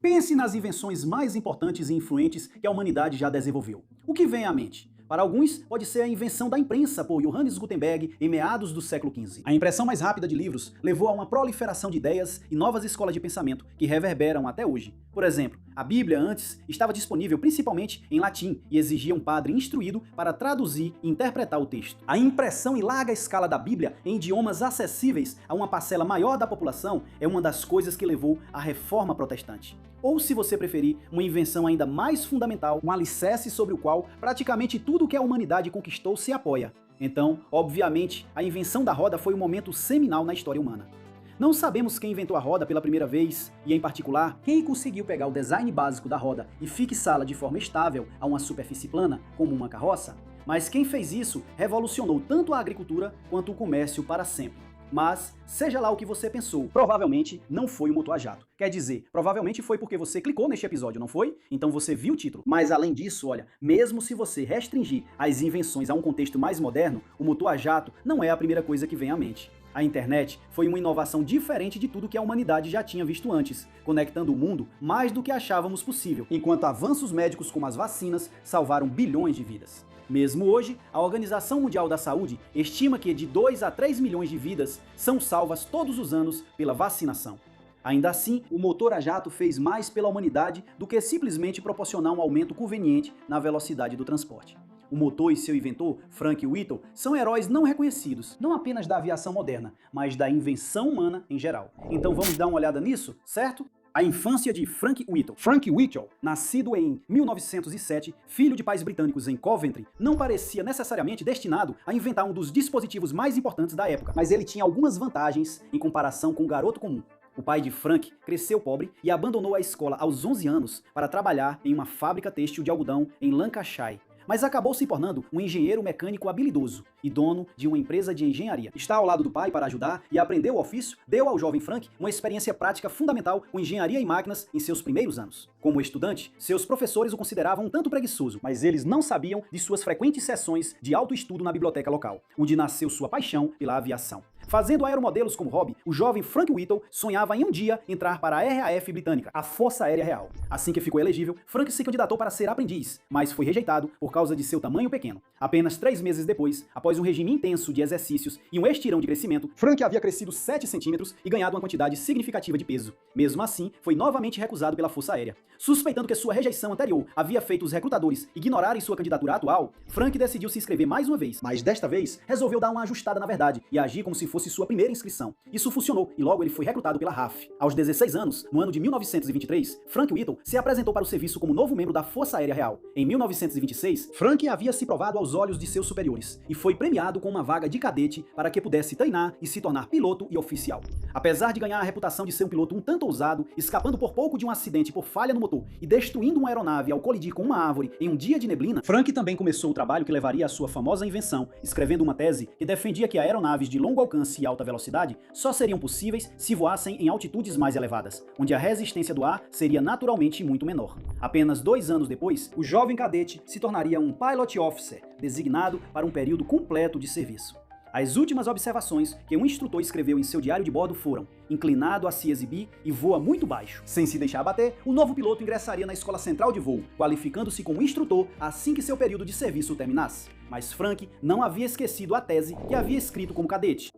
Pense nas invenções mais importantes e influentes que a humanidade já desenvolveu. O que vem à mente? Para alguns, pode ser a invenção da imprensa por Johannes Gutenberg em meados do século XV. A impressão mais rápida de livros levou a uma proliferação de ideias e novas escolas de pensamento que reverberam até hoje. Por exemplo, a Bíblia antes estava disponível principalmente em latim e exigia um padre instruído para traduzir e interpretar o texto. A impressão em larga escala da Bíblia em idiomas acessíveis a uma parcela maior da população é uma das coisas que levou à Reforma Protestante. Ou, se você preferir, uma invenção ainda mais fundamental, um alicerce sobre o qual praticamente tudo que a humanidade conquistou se apoia. Então, obviamente, a invenção da roda foi um momento seminal na história humana. Não sabemos quem inventou a roda pela primeira vez, e em particular, quem conseguiu pegar o design básico da roda e fixá-la de forma estável a uma superfície plana, como uma carroça, mas quem fez isso revolucionou tanto a agricultura quanto o comércio para sempre. Mas, seja lá o que você pensou, provavelmente não foi o motor a jato. Quer dizer, provavelmente foi porque você clicou neste episódio, não foi? Então você viu o título. Mas além disso, olha, mesmo se você restringir as invenções a um contexto mais moderno, o motor a jato não é a primeira coisa que vem à mente. A internet foi uma inovação diferente de tudo que a humanidade já tinha visto antes, conectando o mundo mais do que achávamos possível, enquanto avanços médicos como as vacinas salvaram bilhões de vidas. Mesmo hoje, a Organização Mundial da Saúde estima que de 2 a 3 milhões de vidas são salvas todos os anos pela vacinação. Ainda assim, o motor a jato fez mais pela humanidade do que simplesmente proporcionar um aumento conveniente na velocidade do transporte. O motor e seu inventor, Frank Whittle, são heróis não reconhecidos, não apenas da aviação moderna, mas da invenção humana em geral. Então vamos dar uma olhada nisso, certo? A infância de Frank Whittle. Frank Whittle, nascido em 1907, filho de pais britânicos em Coventry, não parecia necessariamente destinado a inventar um dos dispositivos mais importantes da época, mas ele tinha algumas vantagens em comparação com o garoto comum. O pai de Frank cresceu pobre e abandonou a escola aos 11 anos para trabalhar em uma fábrica têxtil de algodão em Lancashire, mas acabou se tornando um engenheiro mecânico habilidoso e dono de uma empresa de engenharia. Estar ao lado do pai para ajudar e aprender o ofício deu ao jovem Frank uma experiência prática fundamental com engenharia e máquinas em seus primeiros anos. Como estudante, seus professores o consideravam um tanto preguiçoso, mas eles não sabiam de suas frequentes sessões de autoestudo na biblioteca local, onde nasceu sua paixão pela aviação. Fazendo aeromodelos como hobby, o jovem Frank Whittle sonhava em um dia entrar para a RAF britânica, a Força Aérea Real. Assim que ficou elegível, Frank se candidatou para ser aprendiz, mas foi rejeitado por causa de seu tamanho pequeno. Apenas 3 meses depois, após um regime intenso de exercícios e um estirão de crescimento, Frank havia crescido 7 centímetros e ganhado uma quantidade significativa de peso. Mesmo assim, foi novamente recusado pela Força Aérea. Suspeitando que sua rejeição anterior havia feito os recrutadores ignorarem sua candidatura atual, Frank decidiu se inscrever mais uma vez, mas desta vez resolveu dar uma ajustada na verdade e agir como se fosse sua primeira inscrição. Isso funcionou e logo ele foi recrutado pela RAF. Aos 16 anos, no ano de 1923, Frank Whittle se apresentou para o serviço como novo membro da Força Aérea Real. Em 1926, Frank havia se provado aos olhos de seus superiores e foi premiado com uma vaga de cadete para que pudesse treinar e se tornar piloto e oficial. Apesar de ganhar a reputação de ser um piloto um tanto ousado, escapando por pouco de um acidente por falha no motor e destruindo uma aeronave ao colidir com uma árvore em um dia de neblina, Frank também começou o trabalho que levaria à sua famosa invenção, escrevendo uma tese que defendia que aeronaves de longo alcance e alta velocidade só seriam possíveis se voassem em altitudes mais elevadas, onde a resistência do ar seria naturalmente muito menor. Apenas 2 anos depois, o jovem cadete se tornaria um Pilot Officer, designado para um período completo de serviço. As últimas observações que um instrutor escreveu em seu diário de bordo foram: inclinado a se exibir e voa muito baixo. Sem se deixar abater, o novo piloto ingressaria na Escola Central de Voo, qualificando-se como instrutor assim que seu período de serviço terminasse. Mas Frank não havia esquecido a tese que havia escrito como cadete.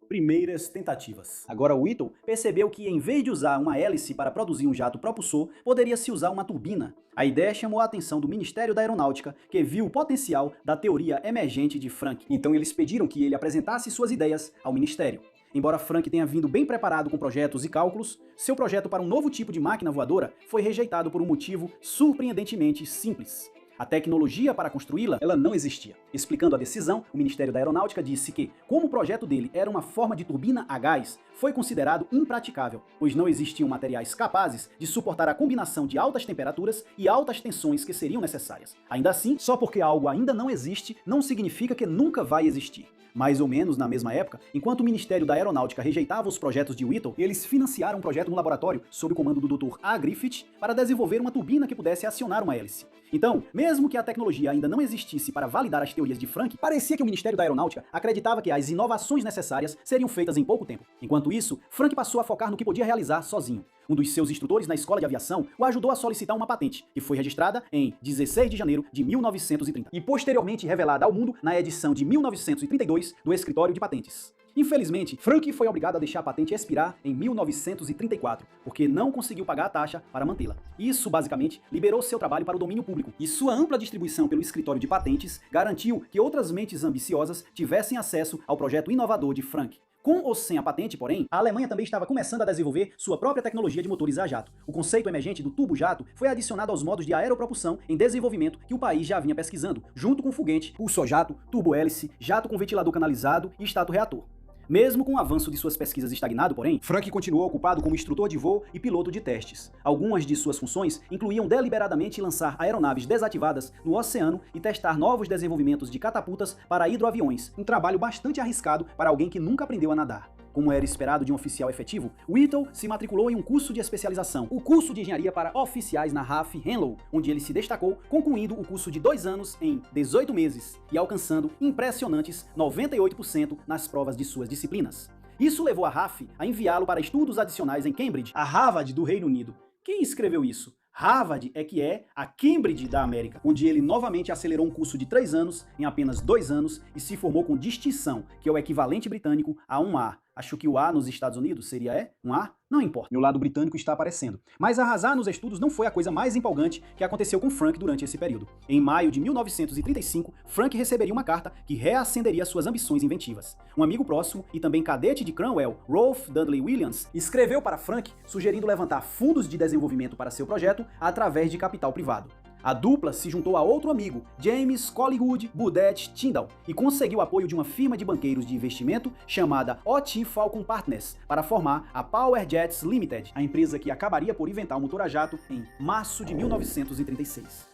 Primeiras tentativas. Agora Whittle percebeu que, em vez de usar uma hélice para produzir um jato propulsor, poderia-se usar uma turbina. A ideia chamou a atenção do Ministério da Aeronáutica, que viu o potencial da teoria emergente de Frank. Então eles pediram que ele apresentasse suas ideias ao Ministério. Embora Frank tenha vindo bem preparado com projetos e cálculos, seu projeto para um novo tipo de máquina voadora foi rejeitado por um motivo surpreendentemente simples. A tecnologia para construí-la, ela não existia. Explicando a decisão, o Ministério da Aeronáutica disse que, como o projeto dele era uma forma de turbina a gás, foi considerado impraticável, pois não existiam materiais capazes de suportar a combinação de altas temperaturas e altas tensões que seriam necessárias. Ainda assim, só porque algo ainda não existe, não significa que nunca vai existir. Mais ou menos na mesma época, enquanto o Ministério da Aeronáutica rejeitava os projetos de Whittle, eles financiaram um projeto no laboratório, sob o comando do Dr. A. Griffith, para desenvolver uma turbina que pudesse acionar uma hélice. Então, mesmo que a tecnologia ainda não existisse para validar as teorias de Frank, parecia que o Ministério da Aeronáutica acreditava que as inovações necessárias seriam feitas em pouco tempo. Enquanto isso, Frank passou a focar no que podia realizar sozinho. Um dos seus instrutores na escola de aviação o ajudou a solicitar uma patente, que foi registrada em 16 de janeiro de 1930 e posteriormente revelada ao mundo na edição de 1932 do Escritório de Patentes. Infelizmente, Frank foi obrigado a deixar a patente expirar em 1934, porque não conseguiu pagar a taxa para mantê-la. Isso, basicamente, liberou seu trabalho para o domínio público, e sua ampla distribuição pelo escritório de patentes garantiu que outras mentes ambiciosas tivessem acesso ao projeto inovador de Frank. Com ou sem a patente, porém, a Alemanha também estava começando a desenvolver sua própria tecnologia de motores a jato. O conceito emergente do tubo-jato foi adicionado aos modos de aeropropulsão em desenvolvimento que o país já vinha pesquisando, junto com foguete, pulso-jato, tubo-hélice, jato com ventilador canalizado e estato-reator. Mesmo com o avanço de suas pesquisas estagnado, porém, Frank continuou ocupado como instrutor de voo e piloto de testes. Algumas de suas funções incluíam deliberadamente lançar aeronaves desativadas no oceano e testar novos desenvolvimentos de catapultas para hidroaviões, um trabalho bastante arriscado para alguém que nunca aprendeu a nadar. Como era esperado de um oficial efetivo, Whittle se matriculou em um curso de especialização, o curso de engenharia para oficiais na RAF Henlow, onde ele se destacou, concluindo o curso de 2 anos em 18 meses e alcançando impressionantes 98% nas provas de suas disciplinas. Isso levou a RAF a enviá-lo para estudos adicionais em Cambridge, a Harvard do Reino Unido. Quem escreveu isso? Harvard é que é a Cambridge da América, onde ele novamente acelerou um curso de 3 anos em apenas 2 anos e se formou com distinção, que é o equivalente britânico a um A. Acho que o A nos Estados Unidos seria um A? Não importa, meu lado britânico está aparecendo. Mas arrasar nos estudos não foi a coisa mais empolgante que aconteceu com Frank durante esse período. Em maio de 1935, Frank receberia uma carta que reacenderia suas ambições inventivas. Um amigo próximo e também cadete de Cromwell, Rolf Dudley Williams, escreveu para Frank sugerindo levantar fundos de desenvolvimento para seu projeto através de capital privado. A dupla se juntou a outro amigo, James Collingwood Burdett Tyndall, e conseguiu apoio de uma firma de banqueiros de investimento chamada O.T. Falcon Partners para formar a Power Jets Limited, a empresa que acabaria por inventar o motor a jato em março de 1936.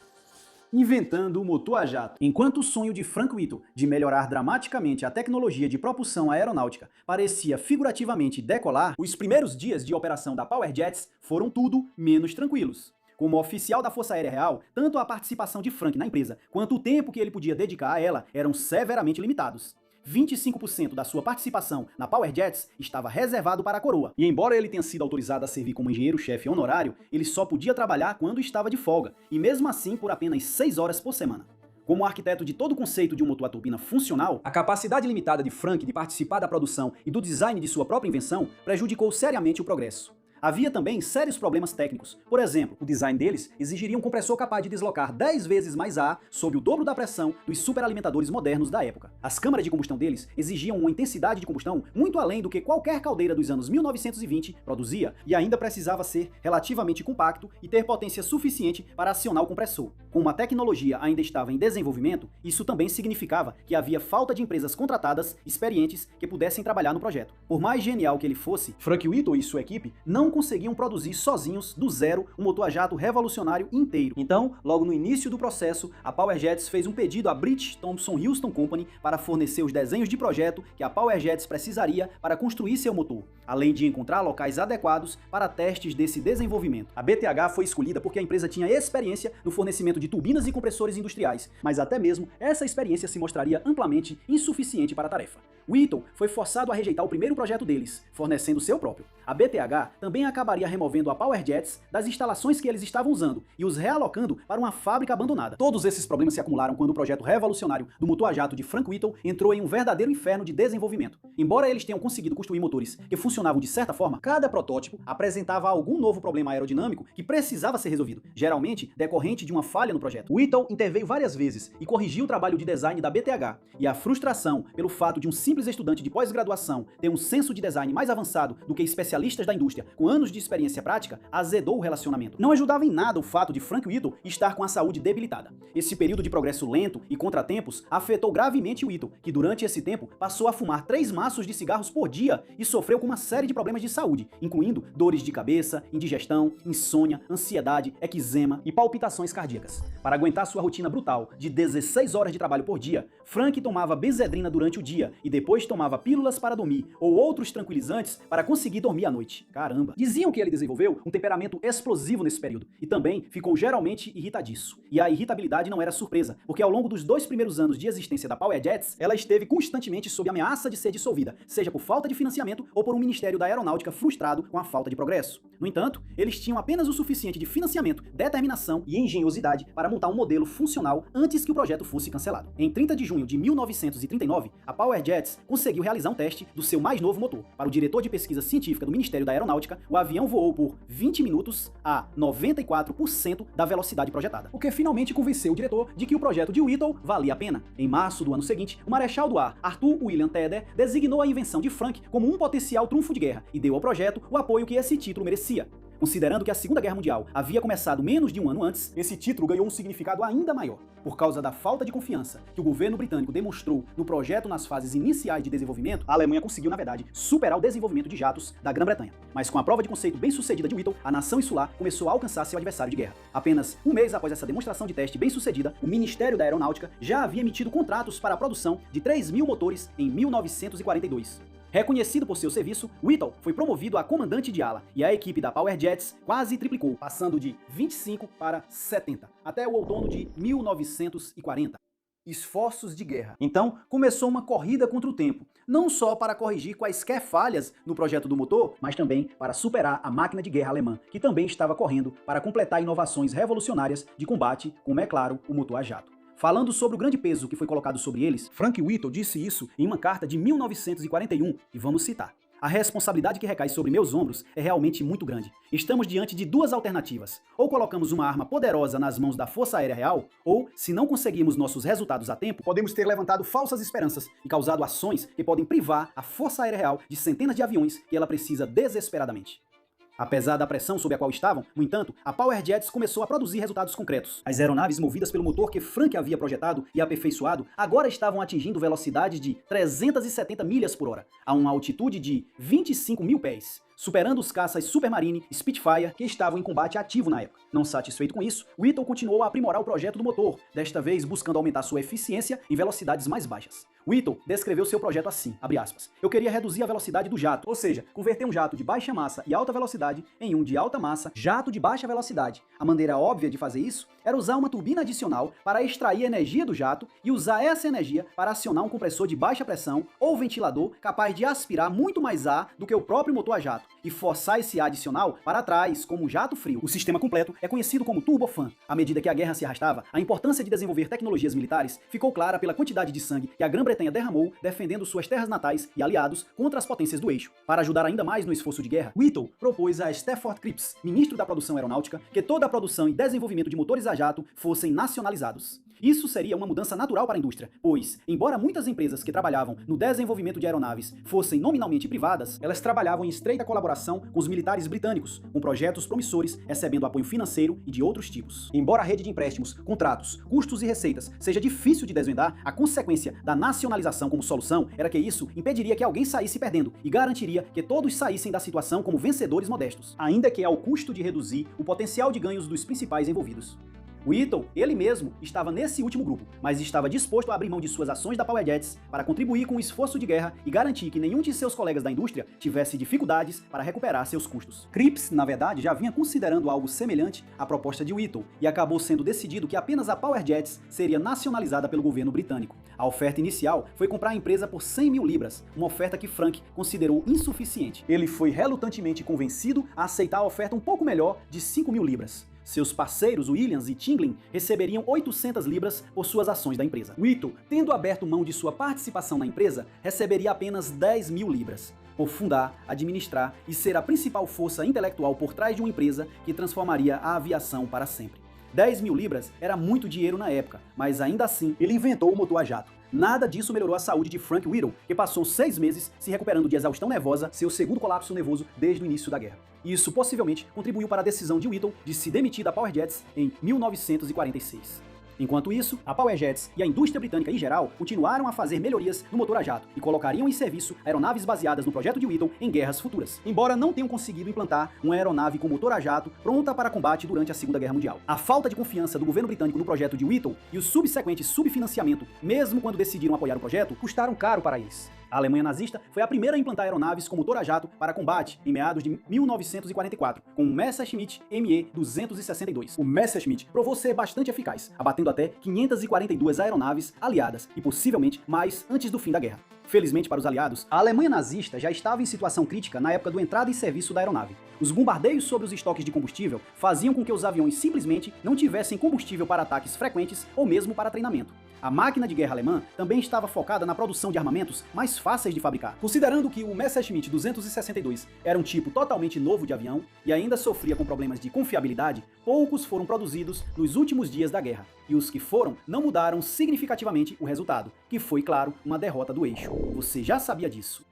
Inventando o motor a jato. Enquanto o sonho de Frank Whittle de melhorar dramaticamente a tecnologia de propulsão aeronáutica parecia figurativamente decolar, os primeiros dias de operação da Power Jets foram tudo menos tranquilos. Como oficial da Força Aérea Real, tanto a participação de Frank na empresa quanto o tempo que ele podia dedicar a ela eram severamente limitados. 25% da sua participação na Power Jets estava reservado para a coroa, e embora ele tenha sido autorizado a servir como engenheiro-chefe honorário, ele só podia trabalhar quando estava de folga, e mesmo assim por apenas 6 horas por semana. Como arquiteto de todo o conceito de um motor a turbina funcional, a capacidade limitada de Frank de participar da produção e do design de sua própria invenção prejudicou seriamente o progresso. Havia também sérios problemas técnicos. Por exemplo, o design deles exigiria um compressor capaz de deslocar 10 vezes mais ar sob o dobro da pressão dos superalimentadores modernos da época. As câmaras de combustão deles exigiam uma intensidade de combustão muito além do que qualquer caldeira dos anos 1920 produzia, e ainda precisava ser relativamente compacto e ter potência suficiente para acionar o compressor. Como a tecnologia ainda estava em desenvolvimento, isso também significava que havia falta de empresas contratadas, experientes, que pudessem trabalhar no projeto. Por mais genial que ele fosse, Frank Whittle e sua equipe não conseguiam produzir sozinhos, do zero, um motor a jato revolucionário inteiro. Então, logo no início do processo, a Power Jets fez um pedido à British Thomson Houston Company para fornecer os desenhos de projeto que a Power Jets precisaria para construir seu motor, além de encontrar locais adequados para testes desse desenvolvimento. A BTH foi escolhida porque a empresa tinha experiência no fornecimento de turbinas e compressores industriais, mas até mesmo essa experiência se mostraria amplamente insuficiente para a tarefa. Whittle foi forçado a rejeitar o primeiro projeto deles, fornecendo seu próprio. A BTH também acabaria removendo a Power Jets das instalações que eles estavam usando e os realocando para uma fábrica abandonada. Todos esses problemas se acumularam quando o projeto revolucionário do motor a jato de Frank Whittle entrou em um verdadeiro inferno de desenvolvimento. Embora eles tenham conseguido construir motores que funcionavam de certa forma, cada protótipo apresentava algum novo problema aerodinâmico que precisava ser resolvido, geralmente decorrente de uma falha no projeto. Whittle interveio várias vezes e corrigiu o trabalho de design da BTH, e a frustração pelo fato de um simples estudante de pós-graduação ter um senso de design mais avançado do que especialistas da indústria com anos de experiência prática azedou o relacionamento. Não ajudava em nada o fato de Frank Whittle estar com a saúde debilitada. Esse período de progresso lento e contratempos afetou gravemente Whittle, que durante esse tempo passou a fumar 3 maços de cigarros por dia e sofreu com uma série de problemas de saúde, incluindo dores de cabeça, indigestão, insônia, ansiedade, eczema e palpitações cardíacas. Para aguentar sua rotina brutal de 16 horas de trabalho por dia, Frank tomava benzedrina durante o dia e depois tomava pílulas para dormir ou outros tranquilizantes para conseguir dormir à noite. Caramba! Diziam que ele desenvolveu um temperamento explosivo nesse período e também ficou geralmente irritadiço. E a irritabilidade não era surpresa, porque ao longo dos 2 primeiros anos de existência da Power Jets, ela esteve constantemente sob ameaça de ser dissolvida, seja por falta de financiamento ou por um Ministério da Aeronáutica frustrado com a falta de progresso. No entanto, eles tinham apenas o suficiente de financiamento, determinação e engenhosidade para montar um modelo funcional antes que o projeto fosse cancelado. Em 30 de junho de 1939, a Power Jets conseguiu realizar um teste do seu mais novo motor. Para o diretor de pesquisa científica do Ministério da Aeronáutica, o avião voou por 20 minutos a 94% da velocidade projetada, o que finalmente convenceu o diretor de que o projeto de Whittle valia a pena. Em março do ano seguinte, o marechal do ar, Arthur William Tedder, designou a invenção de Frank como um potencial trunfo de guerra e deu ao projeto o apoio que esse título merecia. Considerando que a Segunda Guerra Mundial havia começado menos de um ano antes, esse título ganhou um significado ainda maior, por causa da falta de confiança que o governo britânico demonstrou no projeto nas fases iniciais de desenvolvimento. A Alemanha conseguiu, na verdade, superar o desenvolvimento de jatos da Grã-Bretanha. Mas com a prova de conceito bem-sucedida de Whittle, a nação insular começou a alcançar seu adversário de guerra. Apenas um mês após essa demonstração de teste bem-sucedida, o Ministério da Aeronáutica já havia emitido contratos para a produção de 3.000 motores em 1942. Reconhecido por seu serviço, Whittle foi promovido a comandante de ala e a equipe da Power Jets quase triplicou, passando de 25 para 70, até o outono de 1940. Esforços de guerra. Então, começou uma corrida contra o tempo, não só para corrigir quaisquer falhas no projeto do motor, mas também para superar a máquina de guerra alemã, que também estava correndo para completar inovações revolucionárias de combate, como é claro, o motor a jato. Falando sobre o grande peso que foi colocado sobre eles, Frank Whittle disse isso em uma carta de 1941, e vamos citar. A responsabilidade que recai sobre meus ombros é realmente muito grande. Estamos diante de duas alternativas. Ou colocamos uma arma poderosa nas mãos da Força Aérea Real, ou, se não conseguirmos nossos resultados a tempo, podemos ter levantado falsas esperanças e causado ações que podem privar a Força Aérea Real de centenas de aviões que ela precisa desesperadamente. Apesar da pressão sob a qual estavam, no entanto, a Power Jets começou a produzir resultados concretos. As aeronaves movidas pelo motor que Frank havia projetado e aperfeiçoado agora estavam atingindo velocidades de 370 milhas por hora, a uma altitude de 25 mil pés, superando os caças Supermarine e Spitfire que estavam em combate ativo na época. Não satisfeito com isso, Whittle continuou a aprimorar o projeto do motor, desta vez buscando aumentar sua eficiência em velocidades mais baixas. Whittle descreveu seu projeto assim, abre aspas, eu queria reduzir a velocidade do jato, ou seja, converter um jato de baixa massa e alta velocidade em um de alta massa, jato de baixa velocidade. A maneira óbvia de fazer isso era usar uma turbina adicional para extrair energia do jato e usar essa energia para acionar um compressor de baixa pressão ou ventilador capaz de aspirar muito mais ar do que o próprio motor a jato e forçar esse ar adicional para trás como um jato frio. O sistema completo é conhecido como turbofan. À medida que a guerra se arrastava, a importância de desenvolver tecnologias militares ficou clara pela quantidade de sangue que a Grã-Bretanha derramou defendendo suas terras natais e aliados contra as potências do eixo. Para ajudar ainda mais no esforço de guerra, Whittle propôs a Stafford Cripps, ministro da produção aeronáutica, que toda a produção e desenvolvimento de motores a jato fossem nacionalizados. Isso seria uma mudança natural para a indústria, pois, embora muitas empresas que trabalhavam no desenvolvimento de aeronaves fossem nominalmente privadas, elas trabalhavam em estreita colaboração com os militares britânicos, com projetos promissores, recebendo apoio financeiro e de outros tipos. Embora a rede de empréstimos, contratos, custos e receitas seja difícil de desvendar, a consequência da nacionalização como solução era que isso impediria que alguém saísse perdendo e garantiria que todos saíssem da situação como vencedores modestos, ainda que ao custo de reduzir o potencial de ganhos dos principais envolvidos. Whittle, ele mesmo, estava nesse último grupo, mas estava disposto a abrir mão de suas ações da Power Jets para contribuir com o esforço de guerra e garantir que nenhum de seus colegas da indústria tivesse dificuldades para recuperar seus custos. Cripps, na verdade, já vinha considerando algo semelhante à proposta de Whittle, e acabou sendo decidido que apenas a Power Jets seria nacionalizada pelo governo britânico. A oferta inicial foi comprar a empresa por 100 mil libras, uma oferta que Frank considerou insuficiente. Ele foi relutantemente convencido a aceitar a oferta um pouco melhor de 5 mil libras. Seus parceiros, Williams e Tinglin, receberiam 800 libras por suas ações da empresa. Whittle, tendo aberto mão de sua participação na empresa, receberia apenas 10 mil libras, por fundar, administrar e ser a principal força intelectual por trás de uma empresa que transformaria a aviação para sempre. 10 mil libras era muito dinheiro na época, mas ainda assim ele inventou o motor a jato. Nada disso melhorou a saúde de Frank Whittle, que passou 6 meses se recuperando de exaustão nervosa, seu segundo colapso nervoso desde o início da guerra. Isso possivelmente contribuiu para a decisão de Whittle de se demitir da Power Jets em 1946. Enquanto isso, a Power Jets e a indústria britânica em geral continuaram a fazer melhorias no motor a jato e colocariam em serviço aeronaves baseadas no projeto de Whittle em guerras futuras, embora não tenham conseguido implantar uma aeronave com motor a jato pronta para combate durante a Segunda Guerra Mundial. A falta de confiança do governo britânico no projeto de Whittle e o subsequente subfinanciamento, mesmo quando decidiram apoiar o projeto, custaram caro para eles. A Alemanha nazista foi a primeira a implantar aeronaves com motor a jato para combate em meados de 1944, com o Messerschmitt Me-262. O Messerschmitt provou ser bastante eficaz, abatendo até 542 aeronaves aliadas e possivelmente mais antes do fim da guerra. Felizmente para os aliados, a Alemanha nazista já estava em situação crítica na época do entrada em serviço da aeronave. Os bombardeios sobre os estoques de combustível faziam com que os aviões simplesmente não tivessem combustível para ataques frequentes ou mesmo para treinamento. A máquina de guerra alemã também estava focada na produção de armamentos mais fáceis de fabricar. Considerando que o Messerschmitt 262 era um tipo totalmente novo de avião e ainda sofria com problemas de confiabilidade, poucos foram produzidos nos últimos dias da guerra. E os que foram não mudaram significativamente o resultado, que foi, claro, uma derrota do eixo. Você já sabia disso.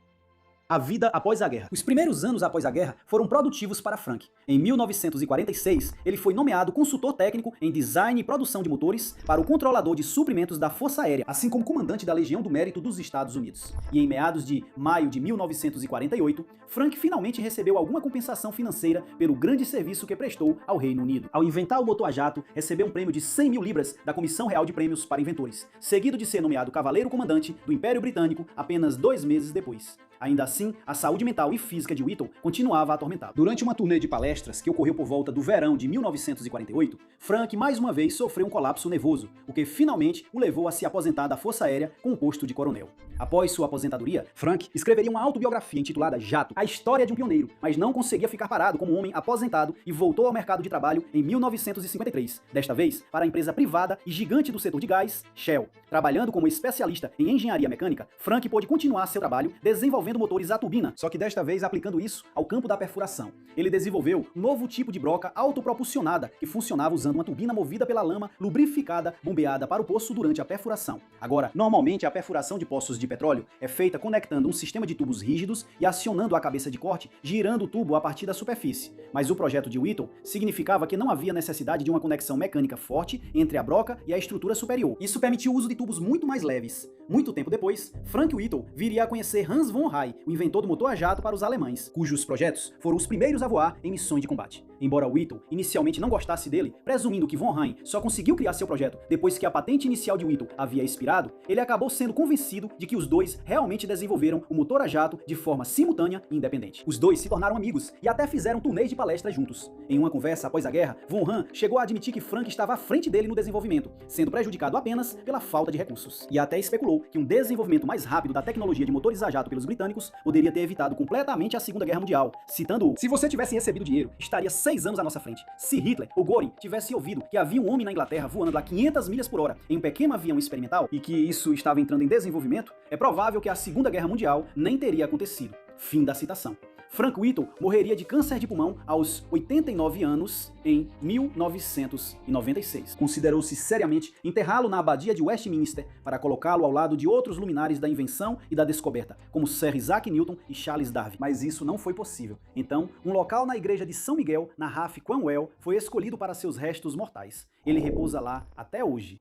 A vida após a guerra. Os primeiros anos após a guerra foram produtivos para Frank. Em 1946, ele foi nomeado consultor técnico em design e produção de motores para o controlador de suprimentos da Força Aérea, assim como comandante da Legião do Mérito dos Estados Unidos. E em meados de maio de 1948, Frank finalmente recebeu alguma compensação financeira pelo grande serviço que prestou ao Reino Unido. Ao inventar o motor a jato, recebeu um prêmio de 100 mil libras da Comissão Real de Prêmios para Inventores, seguido de ser nomeado Cavaleiro Comandante do Império Britânico apenas 2 meses depois. Ainda assim, a saúde mental e física de Whittle continuava atormentada. Durante uma turnê de palestras que ocorreu por volta do verão de 1948, Frank mais uma vez sofreu um colapso nervoso, o que finalmente o levou a se aposentar da Força Aérea com o posto de coronel. Após sua aposentadoria, Frank escreveria uma autobiografia intitulada Jato, a história de um pioneiro, mas não conseguia ficar parado como um homem aposentado e voltou ao mercado de trabalho em 1953, desta vez para a empresa privada e gigante do setor de gás, Shell. Trabalhando como especialista em engenharia mecânica, Frank pôde continuar seu trabalho desenvolvendo motores a turbina, só que desta vez aplicando isso ao campo da perfuração. Ele desenvolveu um novo tipo de broca autopropulsionada que funcionava usando uma turbina movida pela lama lubrificada bombeada para o poço durante a perfuração. Agora, normalmente a perfuração de poços de petróleo é feita conectando um sistema de tubos rígidos e acionando a cabeça de corte, girando o tubo a partir da superfície. Mas o projeto de Whittle significava que não havia necessidade de uma conexão mecânica forte entre a broca e a estrutura superior. Isso permitiu o uso de tubos muito mais leves. Muito tempo depois, Frank Whittle viria a conhecer Hans von Ray, o inventor do motor a jato para os alemães, cujos projetos foram os primeiros a voar em missões de combate. Embora Whittle inicialmente não gostasse dele, presumindo que von Ray só conseguiu criar seu projeto depois que a patente inicial de Whittle havia expirado, ele acabou sendo convencido de que os dois realmente desenvolveram o motor a jato de forma simultânea e independente. Os dois se tornaram amigos e até fizeram turnês de palestras juntos. Em uma conversa após a guerra, von Ray chegou a admitir que Frank estava à frente dele no desenvolvimento, sendo prejudicado apenas pela falta de recursos. E até especulou que um desenvolvimento mais rápido da tecnologia de motores a jato pelos britânicos poderia ter evitado completamente a Segunda Guerra Mundial, citando: "Se você tivesse recebido dinheiro, estaria 6 anos à nossa frente. Se Hitler ou Göring tivessem ouvido que havia um homem na Inglaterra voando a 500 milhas por hora em um pequeno avião experimental e que isso estava entrando em desenvolvimento, é provável que a Segunda Guerra Mundial nem teria acontecido." Fim da citação. Frank Whittle morreria de câncer de pulmão aos 89 anos em 1996. Considerou-se seriamente enterrá-lo na abadia de Westminster para colocá-lo ao lado de outros luminares da invenção e da descoberta, como Sir Isaac Newton e Charles Darwin. Mas isso não foi possível. Então, um local na igreja de São Miguel, na Raff Cromwell, foi escolhido para seus restos mortais. Ele repousa lá até hoje.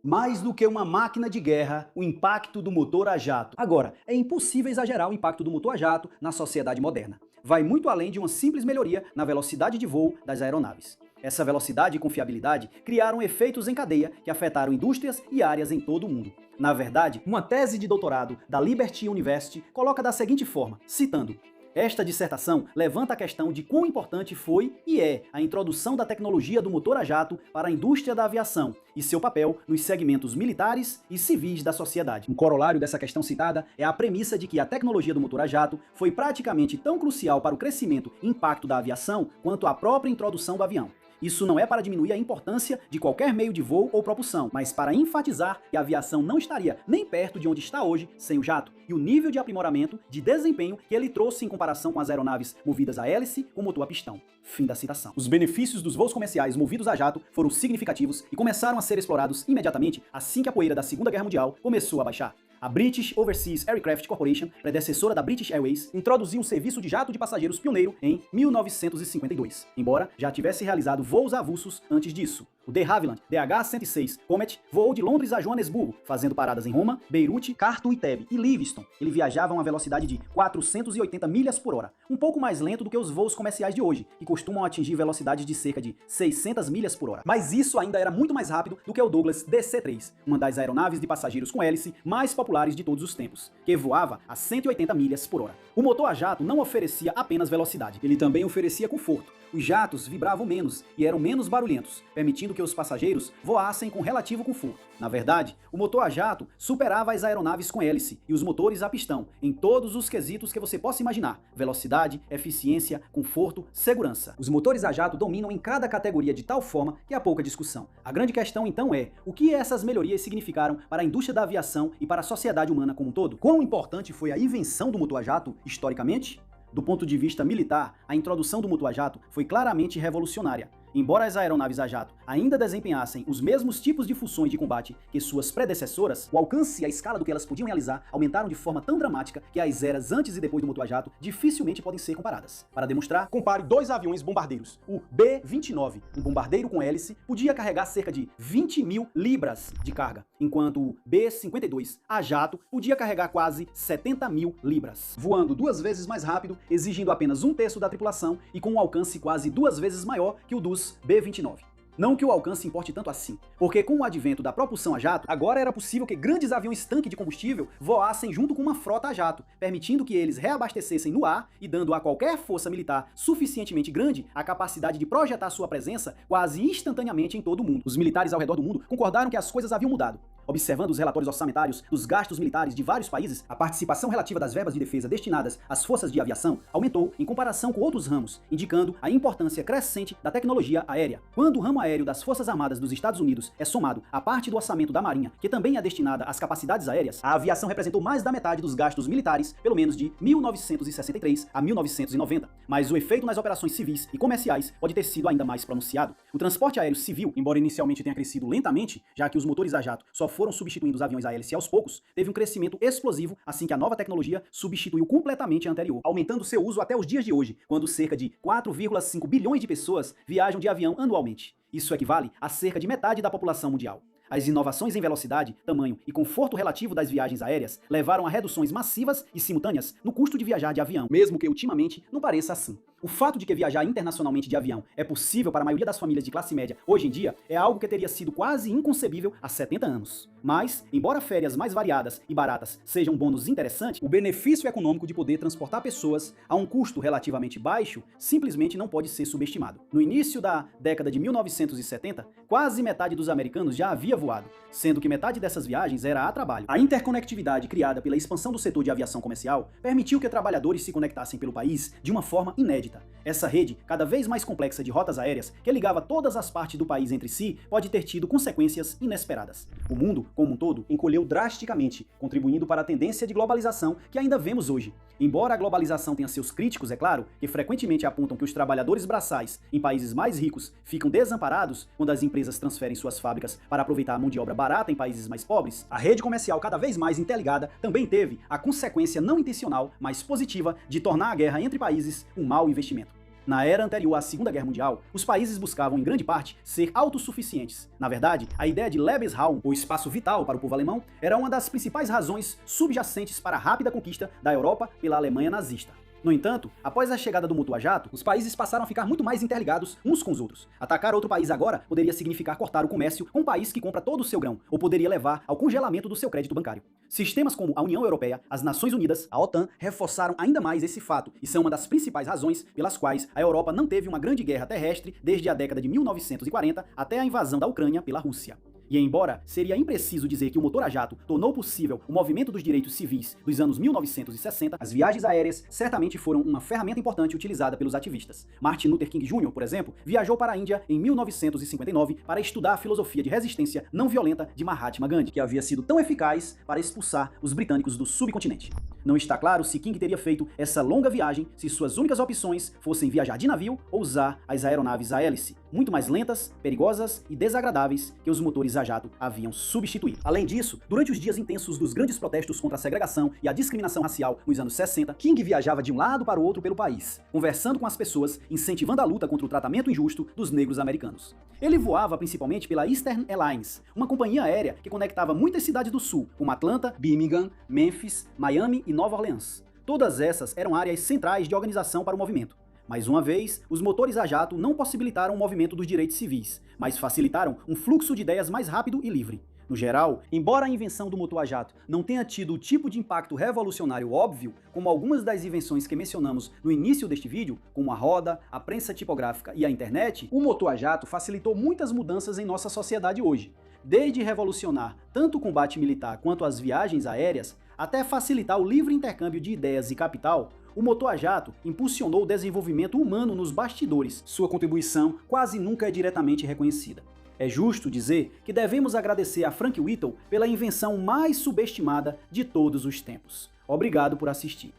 Mais do que uma máquina de guerra, o impacto do motor a jato. Agora, é impossível exagerar o impacto do motor a jato na sociedade moderna. Vai muito além de uma simples melhoria na velocidade de voo das aeronaves. Essa velocidade e confiabilidade criaram efeitos em cadeia que afetaram indústrias e áreas em todo o mundo. Na verdade, uma tese de doutorado da Liberty University coloca da seguinte forma, citando: "Esta dissertação levanta a questão de quão importante foi e é a introdução da tecnologia do motor a jato para a indústria da aviação e seu papel nos segmentos militares e civis da sociedade." Um corolário dessa questão citada é a premissa de que a tecnologia do motor a jato foi praticamente tão crucial para o crescimento e impacto da aviação quanto a própria introdução do avião. Isso não é para diminuir a importância de qualquer meio de voo ou propulsão, mas para enfatizar que a aviação não estaria nem perto de onde está hoje sem o jato, e o nível de aprimoramento de desempenho que ele trouxe em comparação com as aeronaves movidas a hélice com motor a pistão. Fim da citação. Os benefícios dos voos comerciais movidos a jato foram significativos e começaram a ser explorados imediatamente assim que a poeira da Segunda Guerra Mundial começou a baixar. A British Overseas Aircraft Corporation, predecessora da British Airways, introduziu um serviço de jato de passageiros pioneiro em 1952, embora já tivesse realizado voos avulsos antes disso. O de Havilland DH-106 Comet voou de Londres a Joanesburgo, fazendo paradas em Roma, Beirute, Khartoum e Thebe, e Livingston. Ele viajava a uma velocidade de 480 milhas por hora, um pouco mais lento do que os voos comerciais de hoje, que costumam atingir velocidades de cerca de 600 milhas por hora. Mas isso ainda era muito mais rápido do que o Douglas DC-3, uma das aeronaves de passageiros com hélice mais populares populares de todos os tempos, que voava a 180 milhas por hora. O motor a jato não oferecia apenas velocidade, ele também oferecia conforto. Os jatos vibravam menos e eram menos barulhentos, permitindo que os passageiros voassem com relativo conforto. Na verdade, o motor a jato superava as aeronaves com hélice e os motores a pistão em todos os quesitos que você possa imaginar: velocidade, eficiência, conforto, segurança. Os motores a jato dominam em cada categoria de tal forma que há pouca discussão. A grande questão então é: o que essas melhorias significaram para a indústria da aviação e para a sociedade humana como um todo? Quão importante foi a invenção do motor a jato historicamente? Do ponto de vista militar, a introdução do motor a jato foi claramente revolucionária. Embora as aeronaves a jato ainda desempenhassem os mesmos tipos de funções de combate que suas predecessoras, o alcance e a escala do que elas podiam realizar aumentaram de forma tão dramática que as eras antes e depois do motor a jato dificilmente podem ser comparadas. Para demonstrar, compare dois aviões bombardeiros. O B-29, um bombardeiro com hélice, podia carregar cerca de 20 mil libras de carga, enquanto o B-52 a jato podia carregar quase 70 mil libras, voando 2 vezes mais rápido, exigindo apenas 1/3 da tripulação e com um alcance quase 2 vezes maior que o dos B-29. Não que o alcance importe tanto assim, porque com o advento da propulsão a jato, agora era possível que grandes aviões tanque de combustível voassem junto com uma frota a jato, permitindo que eles reabastecessem no ar e dando a qualquer força militar suficientemente grande a capacidade de projetar sua presença quase instantaneamente em todo o mundo. Os militares ao redor do mundo concordaram que as coisas haviam mudado. Observando os relatórios orçamentários dos gastos militares de vários países, a participação relativa das verbas de defesa destinadas às forças de aviação aumentou em comparação com outros ramos, indicando a importância crescente da tecnologia aérea. Quando o ramo aéreo das Forças Armadas dos Estados Unidos é somado à parte do orçamento da Marinha, que também é destinada às capacidades aéreas, a aviação representou mais da metade dos gastos militares, pelo menos de 1963 a 1990. Mas o efeito nas operações civis e comerciais pode ter sido ainda mais pronunciado. O transporte aéreo civil, embora inicialmente tenha crescido lentamente, já que os motores a jato só foram substituindo os aviões a hélice aos poucos, teve um crescimento explosivo assim que a nova tecnologia substituiu completamente a anterior, aumentando seu uso até os dias de hoje, quando cerca de 4,5 bilhões de pessoas viajam de avião anualmente. Isso equivale a cerca de metade da população mundial. As inovações em velocidade, tamanho e conforto relativo das viagens aéreas levaram a reduções massivas e simultâneas no custo de viajar de avião, mesmo que ultimamente não pareça assim. O fato de que viajar internacionalmente de avião é possível para a maioria das famílias de classe média hoje em dia é algo que teria sido quase inconcebível há 70 anos. Mas, embora férias mais variadas e baratas sejam um bônus interessante, o benefício econômico de poder transportar pessoas a um custo relativamente baixo simplesmente não pode ser subestimado. No início da década de 1970, quase metade dos americanos já havia voado, sendo que metade dessas viagens era a trabalho. A interconectividade criada pela expansão do setor de aviação comercial permitiu que trabalhadores se conectassem pelo país de uma forma inédita. Essa rede, cada vez mais complexa de rotas aéreas, que ligava todas as partes do país entre si, pode ter tido consequências inesperadas. O mundo, como um todo, encolheu drasticamente, contribuindo para a tendência de globalização que ainda vemos hoje. Embora a globalização tenha seus críticos, é claro, que frequentemente apontam que os trabalhadores braçais em países mais ricos ficam desamparados quando as empresas transferem suas fábricas para aproveitar a mão de obra barata em países mais pobres, a rede comercial cada vez mais interligada também teve a consequência não intencional, mas positiva, de tornar a guerra entre países um mau investimento. Na era anterior à Segunda Guerra Mundial, os países buscavam, em grande parte, ser autossuficientes. Na verdade, a ideia de Lebensraum, ou espaço vital para o povo alemão, era uma das principais razões subjacentes para a rápida conquista da Europa pela Alemanha nazista. No entanto, após a chegada do motor a jato, os países passaram a ficar muito mais interligados uns com os outros. Atacar outro país agora poderia significar cortar o comércio com um país que compra todo o seu grão, ou poderia levar ao congelamento do seu crédito bancário. Sistemas como a União Europeia, as Nações Unidas, a OTAN, reforçaram ainda mais esse fato e são uma das principais razões pelas quais a Europa não teve uma grande guerra terrestre desde a década de 1940 até a invasão da Ucrânia pela Rússia. E embora seria impreciso dizer que o motor a jato tornou possível o movimento dos direitos civis dos anos 1960, as viagens aéreas certamente foram uma ferramenta importante utilizada pelos ativistas. Martin Luther King Jr., por exemplo, viajou para a Índia em 1959 para estudar a filosofia de resistência não violenta de Mahatma Gandhi, que havia sido tão eficaz para expulsar os britânicos do subcontinente. Não está claro se King teria feito essa longa viagem se suas únicas opções fossem viajar de navio ou usar as aeronaves a hélice, muito mais lentas, perigosas e desagradáveis que os motores a jato haviam substituído. Além disso, durante os dias intensos dos grandes protestos contra a segregação e a discriminação racial nos anos 60, King viajava de um lado para o outro pelo país, conversando com as pessoas, incentivando a luta contra o tratamento injusto dos negros americanos. Ele voava principalmente pela Eastern Airlines, uma companhia aérea que conectava muitas cidades do sul, como Atlanta, Birmingham, Memphis, Miami e Nova Orleans. Todas essas eram áreas centrais de organização para o movimento. Mais uma vez, os motores a jato não possibilitaram o movimento dos direitos civis, mas facilitaram um fluxo de ideias mais rápido e livre. No geral, embora a invenção do motor a jato não tenha tido o tipo de impacto revolucionário óbvio, como algumas das invenções que mencionamos no início deste vídeo, como a roda, a prensa tipográfica e a internet, o motor a jato facilitou muitas mudanças em nossa sociedade hoje. Desde revolucionar tanto o combate militar quanto as viagens aéreas, até facilitar o livre intercâmbio de ideias e capital, o motor a jato impulsionou o desenvolvimento humano nos bastidores. Sua contribuição quase nunca é diretamente reconhecida. É justo dizer que devemos agradecer a Frank Whittle pela invenção mais subestimada de todos os tempos. Obrigado por assistir.